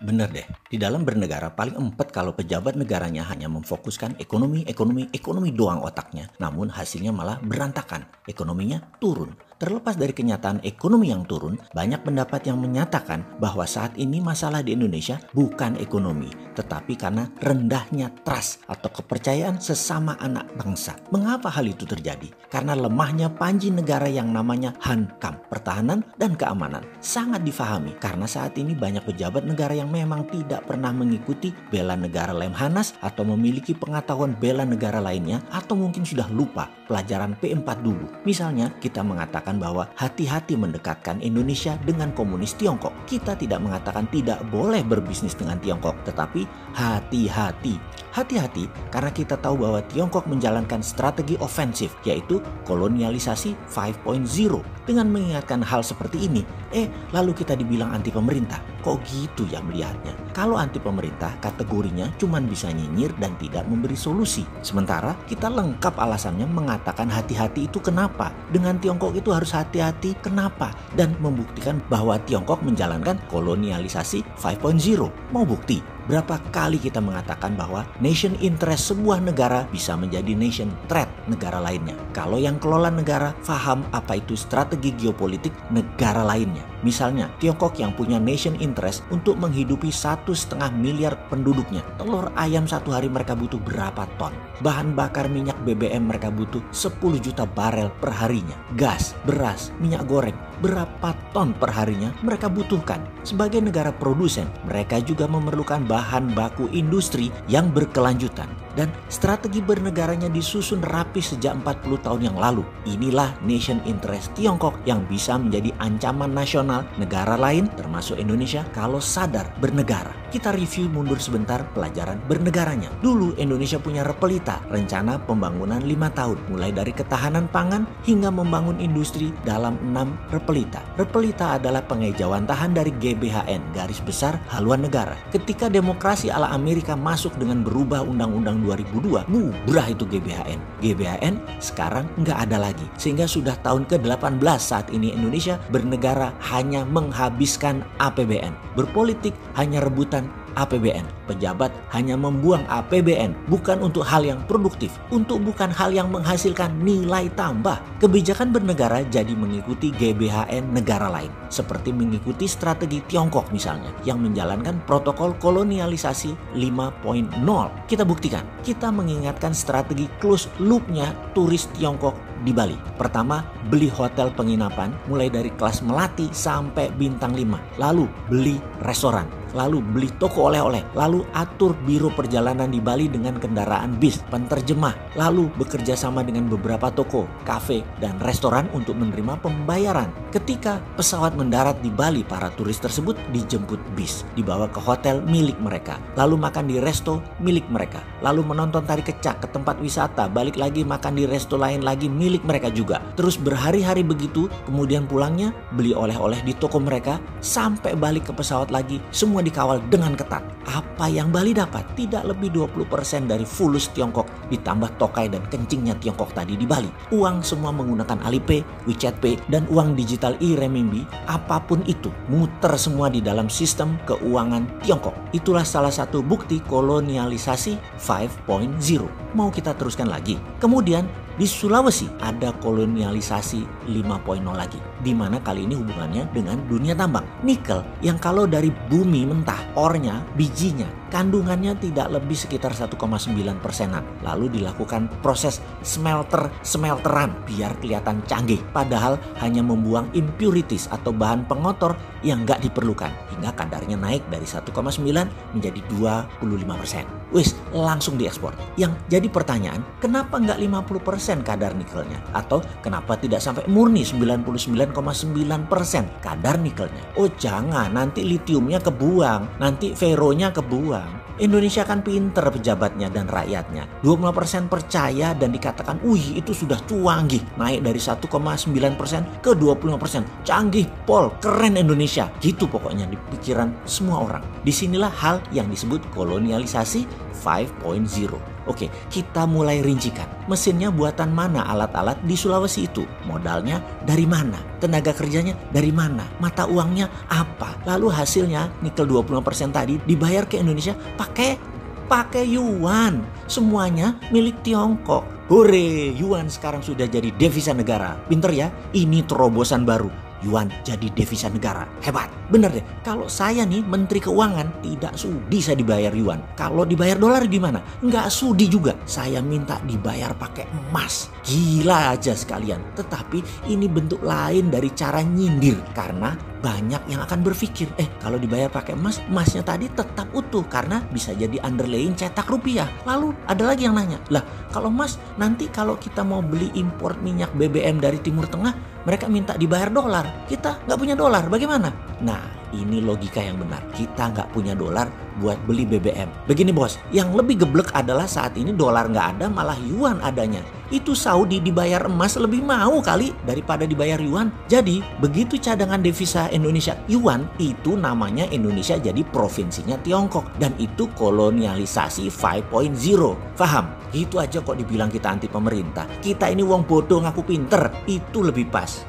Bener deh, di dalam bernegara paling empet kalau pejabat negaranya hanya memfokuskan ekonomi doang otaknya. Namun hasilnya malah berantakan, ekonominya turun. Terlepas dari kenyataan ekonomi yang turun, banyak pendapat yang menyatakan bahwa saat ini masalah di Indonesia bukan ekonomi, tetapi karena rendahnya trust atau kepercayaan sesama anak bangsa. Mengapa hal itu terjadi? Karena lemahnya panji negara yang namanya Hankam, pertahanan dan keamanan. Sangat difahami karena saat ini banyak pejabat negara yang memang tidak pernah mengikuti bela negara Lemhanas atau memiliki pengetahuan bela negara lainnya atau mungkin sudah lupa pelajaran P4 dulu. Misalnya kita mengatakan bahwa hati-hati mendekatkan Indonesia dengan komunis Tiongkok. Kita tidak mengatakan tidak boleh berbisnis dengan Tiongkok, tetapi hati-hati. Hati-hati karena kita tahu bahwa Tiongkok menjalankan strategi ofensif yaitu kolonialisasi 5.0. Dengan mengingatkan hal seperti ini, lalu kita dibilang anti pemerintah. Kok gitu ya melihatnya? Kalau anti pemerintah kategorinya cuma bisa nyinyir dan tidak memberi solusi. Sementara kita lengkap alasannya mengatakan hati-hati itu kenapa? Dengan Tiongkok itu harus hati-hati kenapa? Dan membuktikan bahwa Tiongkok menjalankan kolonialisasi 5.0. Mau bukti? Berapa kali kita mengatakan bahwa nation interest sebuah negara bisa menjadi nation threat negara lainnya. Kalau yang kelola negara paham apa itu strategi geopolitik negara lainnya. Misalnya Tiongkok yang punya nation interest untuk menghidupi 1,5 miliar penduduknya. Telur ayam satu hari mereka butuh berapa ton? Bahan bakar minyak BBM mereka butuh 10 juta barel per harinya. Gas, beras, minyak goreng, berapa ton per harinya mereka butuhkan. Sebagai negara produsen, mereka juga memerlukan bahan baku industri yang berkelanjutan. Dan strategi bernegaranya disusun rapi sejak 40 tahun yang lalu. Inilah nation interest Tiongkok yang bisa menjadi ancaman nasional negara lain termasuk Indonesia kalau sadar bernegara. Kita review mundur sebentar pelajaran bernegaranya. Dulu Indonesia punya Repelita, rencana pembangunan 5 tahun. Mulai dari ketahanan pangan hingga membangun industri dalam 6 Repelita. Repelita adalah pengejauhan tahan dari GBHN, garis besar haluan negara. Ketika demokrasi ala Amerika masuk dengan berubah undang-undang 2002, bubrah itu GBHN. GBHN sekarang nggak ada lagi. Sehingga sudah tahun ke-18 saat ini Indonesia bernegara hanya menghabiskan APBN. Berpolitik hanya rebutan APBN. Pejabat hanya membuang APBN bukan untuk hal yang produktif, bukan hal yang menghasilkan nilai tambah. Kebijakan bernegara jadi mengikuti GBHN negara lain, seperti mengikuti strategi Tiongkok misalnya yang menjalankan protokol kolonialisasi 5.0. Kita buktikan, kita mengingatkan strategi close loop-nya turis Tiongkok di Bali. Pertama, beli hotel penginapan mulai dari kelas melati sampai bintang 5. Lalu beli restoran, lalu beli toko oleh-oleh, lalu atur biro perjalanan di Bali dengan kendaraan bis, penterjemah, lalu bekerja sama dengan beberapa toko, kafe, dan restoran untuk menerima pembayaran. Ketika pesawat mendarat di Bali, para turis tersebut dijemput bis, dibawa ke hotel milik mereka, lalu makan di resto milik mereka, lalu menonton tari kecak ke tempat wisata, balik lagi makan di resto lain lagi milik mereka juga. Terus berhari-hari begitu, kemudian pulangnya beli oleh-oleh di toko mereka, sampai balik ke pesawat lagi, semua dikawal dengan ketat. Apa yang Bali dapat? Tidak lebih 20% dari fulus Tiongkok ditambah tokai dan kencingnya Tiongkok tadi di Bali. Uang semua menggunakan Alipay, WeChat Pay, dan uang digital e-renminbi, apapun itu, muter semua di dalam sistem keuangan Tiongkok. Itulah salah satu bukti kolonialisasi 5.0. Mau kita teruskan lagi? Kemudian di Sulawesi ada kolonialisasi 5.0 lagi, di mana kali ini hubungannya dengan dunia tambang. Nikel yang kalau dari bumi mentah, ornya, bijinya, kandungannya tidak lebih sekitar 1,9%-an. Lalu dilakukan proses smelteran biar kelihatan canggih, padahal hanya membuang impurities atau bahan pengotor yang nggak diperlukan, hingga kadarnya naik dari 1,9 menjadi 25%. Wis, langsung diekspor. Yang jadi pertanyaan, kenapa nggak 50% kadar nikelnya? Atau kenapa tidak sampai murni 99,9% kadar nikelnya? Oh jangan, nanti litiumnya kebuang, nanti feronya kebuang. Indonesia kan pinter pejabatnya dan rakyatnya. 20% percaya dan dikatakan, wih itu sudah canggih. Naik dari 1,9% ke 25%. Canggih pol, keren Indonesia. Gitu pokoknya di pikiran semua orang. Disinilah hal yang disebut kolonialisasi 5.0. Oke, kita mulai rincikan. Mesinnya buatan mana alat-alat di Sulawesi itu? Modalnya dari mana? Tenaga kerjanya dari mana? Mata uangnya apa? Lalu hasilnya nikel 25% tadi dibayar ke Indonesia pakai yuan. Semuanya milik Tiongkok. Hore, yuan sekarang sudah jadi devisa negara. Pinter ya? Ini terobosan baru. Yuan jadi devisa negara. Hebat. Bener deh. Kalau saya nih Menteri Keuangan, tidak sudi saya dibayar yuan. Kalau dibayar dolar gimana? Nggak sudi juga. Saya minta dibayar pakai emas. Gila aja sekalian. Tetapi ini bentuk lain dari cara nyindir. Karena banyak yang akan berpikir, kalau dibayar pakai emas, emasnya tadi tetap utuh. Karena bisa jadi underlaying cetak rupiah. Lalu ada lagi yang nanya, lah kalau emas nanti kalau kita mau beli impor minyak BBM dari Timur Tengah, mereka minta dibayar dolar. Kita nggak punya dolar, bagaimana? Nah, ini logika yang benar. Kita nggak punya dolar buat beli BBM. Begini bos, yang lebih geblek adalah saat ini dolar nggak ada, malah yuan adanya. Itu Saudi dibayar emas lebih mau kali daripada dibayar yuan. Jadi, begitu cadangan devisa Indonesia yuan, itu namanya Indonesia jadi provinsinya Tiongkok. Dan itu kolonialisasi 5.0. Paham? Itu aja kok dibilang kita anti pemerintah. Kita ini wong bodoh ngaku pinter. Itu lebih pas.